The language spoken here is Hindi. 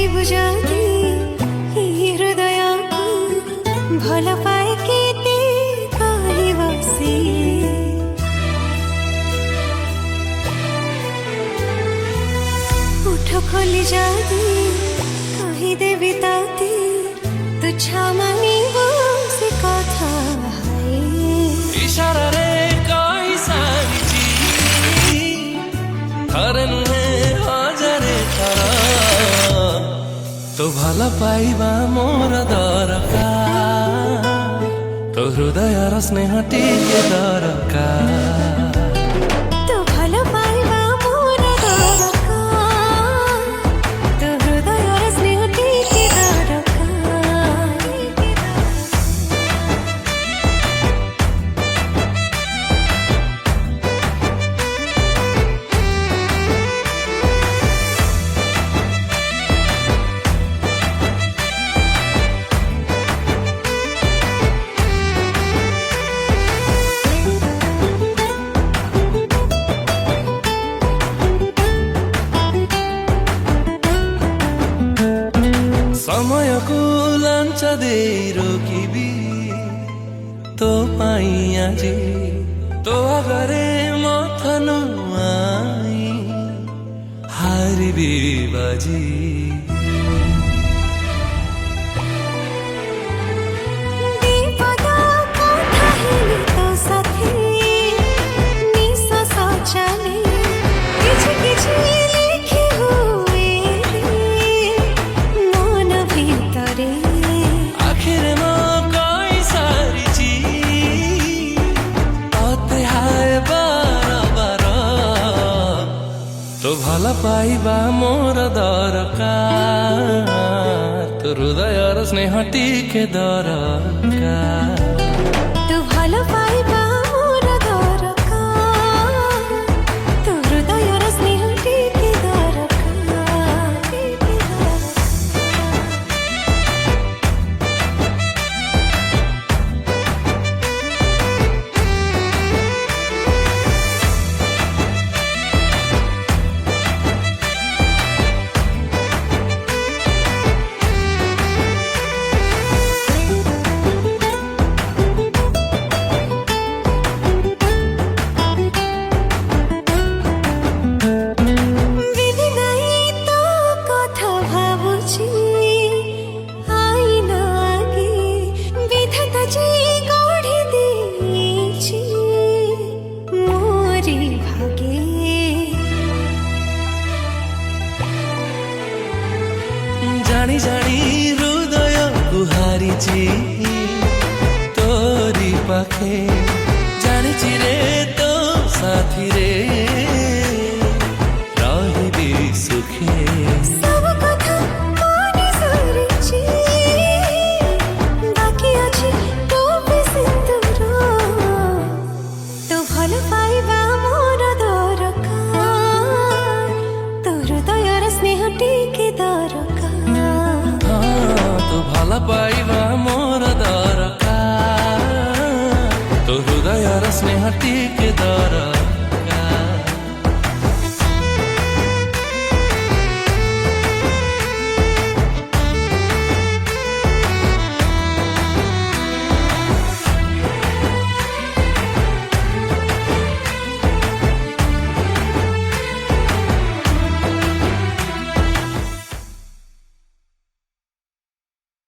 पाइबु जदि हृदयको भल पाए केते कहबा से उठ खोली जदि कहिदेबि ताते तुच्छा मानिबो से कथा इशारा रे कही सारिची थरे नुहे हजारे थर तो भल पाइबा मोर दरकार तो हृदय र स्नेह टिके दरकार तो भल पाइबा मोर दरकार तो हृदय र स्नेह टिके दरकार समय को लांच दे रोकिबी तो पाई आजी तो अगरे मथनु आई हारिबी बाजी तो भल पाइबा मोर दरकार तो हृदय र स्नेह टिके दरकार तो भल पाइबा मोर दरकार तो हृदय र स्नेह टिके जानी जानी हृदय गुहारिची तोरी पाखे जानिची रे तो साथी रे रहिबी सुखे सब कथा मानि सारिची बाकी अछि तो सिंदूर तो भल पाइबा मोर दरकार तो हृदय र स्नेह टिके दरकार तो भल पाइबा मोर दरकार तो हृदय र स्नेह टिके दरकार।